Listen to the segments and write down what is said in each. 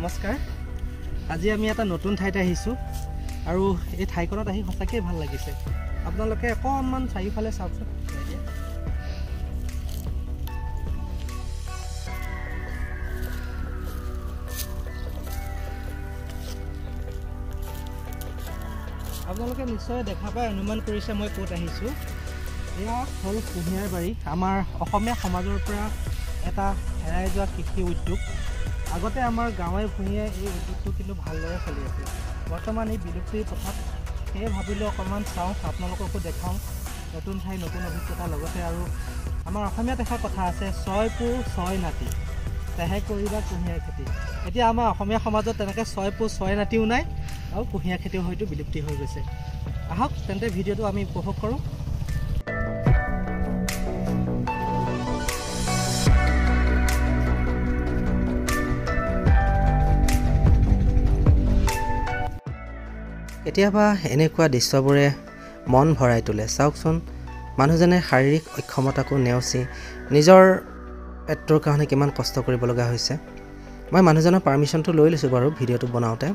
নমস্কাৰ আজি আমি এটা নতুন ঠাইত আহিছো আৰু এই ঠাইখনত আহি সঁচাকৈ ভাল লাগিছে আপোনালোকে অকণমান চাৰিওফালে চাওকচোন আপোনালোকে নিশ্চয় দেখা পাই অনুমান কৰিছে মই ক'ত আহিছো এয়া হ'ল কুঁহিয়াৰ বাৰী আমাৰ অসমীয়া সমাজৰ পৰা এটা হেৰাই যোৱা কৃষি উদ্যোগ আগতে আমাৰ গাঁৱে ভূঞে এই উদ্যোগটো কিন্তু ভালদৰে চলি আছিল বৰ্তমান এই বিলুপ্তিৰ পথত সেয়ে ভাবিলোঁ অকণমান চাওঁ আপোনালোককো দেখাওঁ নতুন ঠাই নতুন অভিজ্ঞতা লগতে আৰু আমাৰ অসমীয়াত এষাৰ কথা আছে ছয় পু ছয় নাতি তেহে কৰিবা কুঁহিয়াৰ খেতি এতিয়া আমাৰ অসমীয়া সমাজত তেনেকৈ ছয় পু ছয় নাতিও নাই আৰু কুঁহিয়াৰ খেতিও হয়তো বিলুপ্তি হৈ গৈছে আহক তেন্তে ভিডিঅ'টো আমি উপভোগ কৰোঁ কেতিয়াবা এনেকুৱা দৃশ্যবোৰে মন ভৰাই তোলে চাওকচোন মানুহজনে শাৰীৰিক অক্ষমতাকো নেওচি নিজৰ পেটৰ কাৰণে কিমান কষ্ট কৰিব লগা হৈছে মই মানুহজনৰ পাৰ্মিশ্যনটো লৈ লৈছোঁ বাৰু ভিডিঅ'টো বনাওঁতে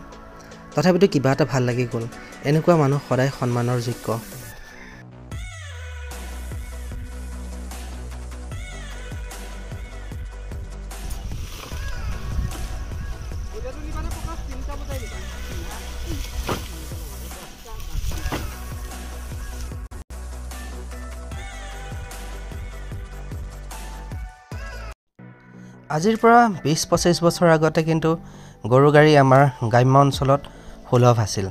তথাপিতো কিবা এটা ভাল লাগি গ'ল এনেকুৱা মানুহ সদায় সন্মানৰ যোগ্য আজিৰ পৰা ২০-২৫ বছৰ আগতে কিন্তু গৰু গাড়ী আমাৰ গ্ৰাম্য অঞ্চলত সুলভ আছিল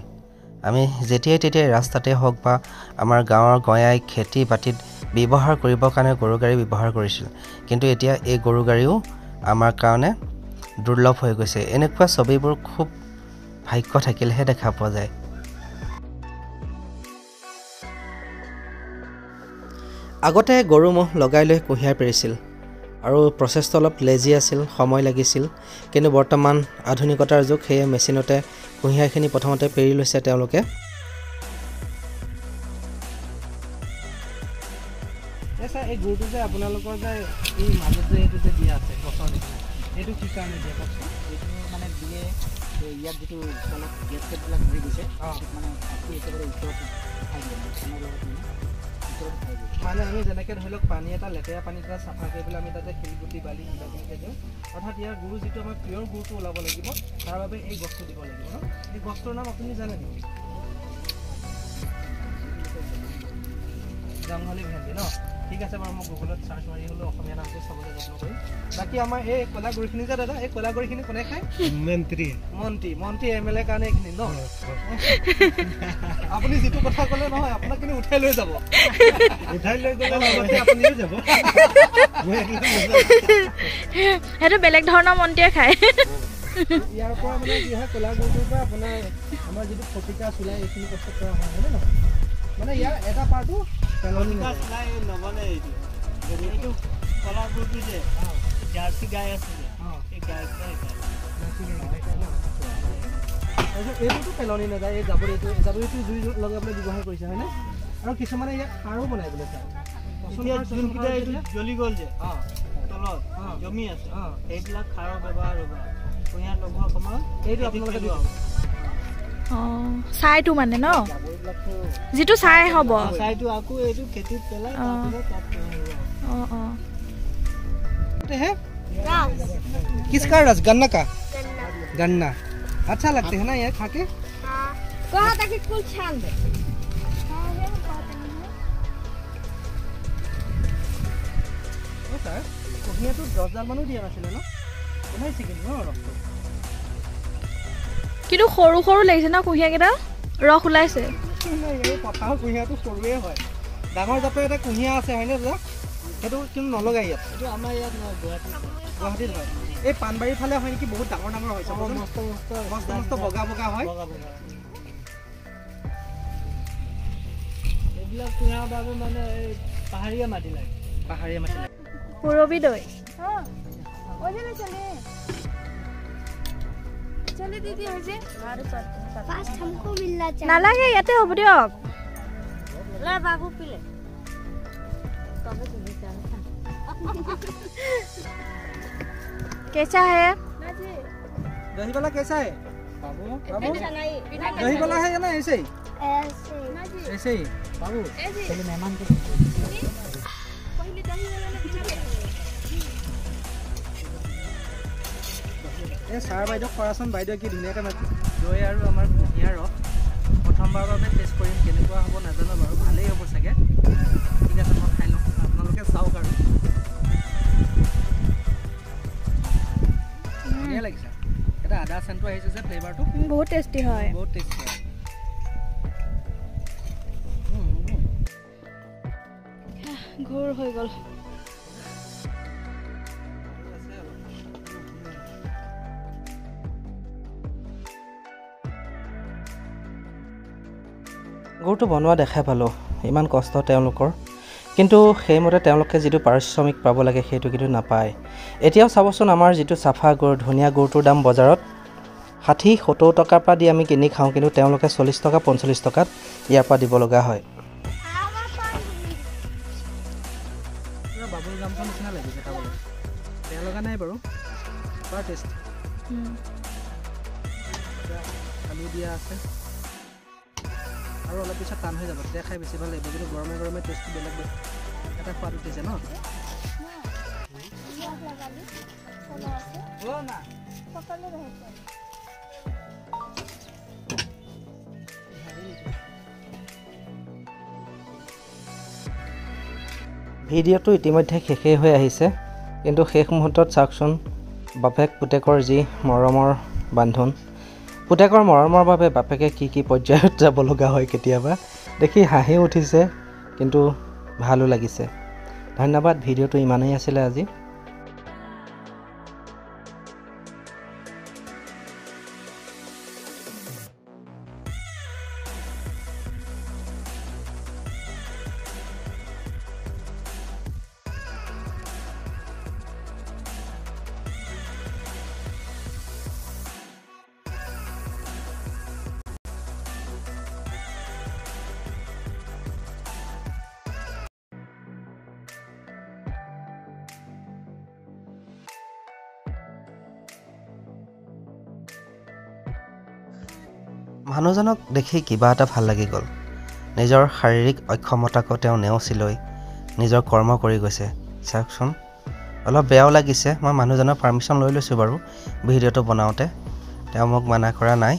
আমি যেতিয়াই তেতিয়াই ৰাস্তাতে হওক বা আমাৰ গাঁৱৰ গঞাই খেতি বাতিত ব্যৱহাৰ কৰিবৰ কাৰণে গৰু গাড়ী ব্যৱহাৰ কৰিছিল কিন্তু এতিয়া এই গৰু গাড়ীও আমাৰ কাৰণে দুৰ্লভ হৈ গৈছে এনেকুৱা ছবিবোৰ খুব ভাগ্য থাকিলেহে দেখা পোৱা যায় আগতে গৰু ম'হ লগাই লৈ কুঁহিয়াৰ পেৰিছিল আৰু প্ৰচেছটো অলপ লেজি আছিল সময় লাগিছিল কিন্তু বৰ্তমান আধুনিকতাৰ যুগ সেয়ে মেচিনতে কুঁহিয়াৰখিনি প্ৰথমতে পেৰি লৈছে তেওঁলোকে এই গুৰটো যে আপোনালোকৰ যে এই মাজত যে এইটো যে দিয়া আছে গছৰ নিচিনা এইটো কি কাৰণে দিয়ে কওকচোন এইটো মানে দিয়ে ইয়াত যিটো তলত গেট চেটবিলাক ধৰি দিছে মানে একেবাৰে ওচৰত মানে আমি যেনেকৈ ধৰি লওক পানী এটা লেতেৰা পানী এটা চাফা কৰি পেলাই আমি তাতে শিলগুটি বালি কিবা কিবিকৈ দিওঁ অৰ্থাৎ ইয়াৰ গুৰু যিটো আমাৰ পিয়ৰ গুৰটো ওলাব লাগিব তাৰ বাবে এই গছটো দিব লাগিব ন এই গছটোৰ নাম আপুনি জানে নেকি জংঘলী ভেন্দি ন ঠিক আছে বাৰু মই গুগলত চাৰ্চ মাৰি হ'লেও অসমীয়া নামটো চাবলৈ যত্ন কৰিম বাকী আমাৰ এই ক'লা গুৰিখিনি যে দাদা এই ক'লা গুৰিখিনি কোনে খায় মন্ত্ৰী MLA কাৰণে এইখিনি ন আপুনি যিটো কথা ক'লে নহয় আপোনাক কিন্তু উঠাই লৈ যাব আপুনিও যাব সেইটো বেলেগ ধৰণৰ মন্ত্ৰীয়ে খায় ইয়াৰ পৰা মানে কি হয় ক'লা গুৰিটোৰ পৰা আপোনাৰ আমাৰ যিটো ফটিকা চুলাই এইখিনি প্ৰস্তুত কৰা হয় হয়নে নহয় মানে ইয়াৰ এটা পাৰ্টো নবনে এইটো কলা গুৰটো যে জাৰ্চি গাই আছে যে এই গাই এইটোতো পেলনি নাযায় এই জাবৰিটো জুই লগাবলৈ ব্যৱহাৰ কৰিছে হয়নে আৰু কিছুমানে ইয়াক সাৰো বনাই বোলে যোনকেইটা এইটো জ্বলি গ'ল যে তলত জমি আছে সেইবিলাক সাৰৰ ব্যৱহাৰ হ'ব কুঁহিয়াৰ লগোৱাৰ সময়ত এইটো আপোনালোকে দিব চাইটো মানে ন যিটো চাই হ'ব চাইটো আকৌ এইটো খেতিত পেলাই किसका रस गन्ना का गन्ना अच्छा लगते है ना ये खा के कुल छान दे কুঁহিয়াৰটো 10,000 মানো দিয়া নাছিলে ন ওলাইছে কিন্তু ৰসটো কিন্তু সৰু সৰু লাগিছে ন কুঁহিয়াৰকেইটা ৰস ওলাইছে এই পথাৰৰ কুঁহিয়াৰটো সৰুৱে হয় ডাঙৰ জাতৰ এটা কুঁহিয়াৰ আছে হয়নে দাদা সেইটো কিন্তু নলগাই ইয়াত এইটো আমাৰ ইয়াত নহয় গুৱাহাটীত হয় এই পানবাৰীৰ ফালে হয় নেকি বহুত ডাঙৰ ডাঙৰ হৈছে মস্ত বগা বগা হয় এইবিলাক কুঁহিয়াৰ বাবে মানে এই পাহাৰীয়া মাটি লাগে পুৰবী দৈ चले दीदी मुझे पास हमको मिलना चाहिए नालागे याते हो दियक ले बाबू पीले कैसा है दही वाला कैसा है बाबू बाबू दही वाला है या ना ऐसे ही ऐसे ही बाबू चलिए मेहमान को ए सार বাইদেউ কৰাচোন বাইদেউ কি ধুনীয়াকৈ দৈ আৰু আমাৰ কুঁহিয়াৰ ৰস প্ৰথমবাৰৰ বাবে টেষ্ট কৰিম কেনেকুৱা হ'ব নাজানো বাৰু ভালেই হ'ব চাগে ঠিক আছে মই খাই লওঁ আপোনালোকে চাওক আৰু ধুনীয়া লাগিছে এটা আদা চেণ্টটো আহিছে যে ফ্লেভাৰটো বহুত টেষ্টি হয় বহুত টেষ্টি হয় ঘূৰ হৈ গ'ল গুৰটো বনোৱা দেখা পালোঁ ইমান কষ্ট তেওঁলোকৰ কিন্তু সেইমতে তেওঁলোকে যিটো পাৰিশ্ৰমিক পাব লাগে সেইটো কিন্তু নাপায় এতিয়াও চাবচোন আমাৰ যিটো চাফা গুৰ ধুনীয়া গুৰটোৰ দাম বজাৰত 60-70 টকাৰ পৰা দি আমি কিনি খাওঁ কিন্তু তেওঁলোকে 40 টকা 45 টকাত ইয়াৰ পৰা দিব লগা হয় বাবুল গামখন নিচিনা লাগিছে খাবলৈ বেয়া লগা নাই বাৰু বৰ টেষ্ট আলু দিয়া আছে আৰু অলপ পিছত টান হৈ যাব তেতিয়া খাই বেছি ভাল লাগিব কিন্তু গৰমে গৰমে টেষ্টটো বেলেগ এটা সোৱাদ উঠিছে ন ভিডিঅ'টো ইতিমধ্যে শেষেই হৈ আহিছে কিন্তু শেষ মুহূৰ্তত চাওকচোন বাপেক পুতেকৰ যি মৰমৰ বান্ধোন পুতেকৰ মৰমৰ বাবে বাপেকে কি পৰ্যায়ত যাব লগা হয় কেতিয়াবা দেখি হাঁহি উঠিছে কিন্তু ভালো লাগিছে ধন্যবাদ ভিডিঅ'টো ইমানেই আছিলে আজি মানুহজনক দেখি কিবা এটা ভাল লাগি গ'ল নিজৰ শাৰীৰিক অক্ষমতাকো তেওঁ নেওচি লৈ নিজৰ কৰ্ম কৰি গৈছে চাওকচোন অলপ বেয়াও লাগিছে মই মানুহজনৰ পাৰ্মিশ্যন লৈ লৈছোঁ বাৰু ভিডিঅ'টো বনাওঁতে তেওঁ মোক মানা কৰা নাই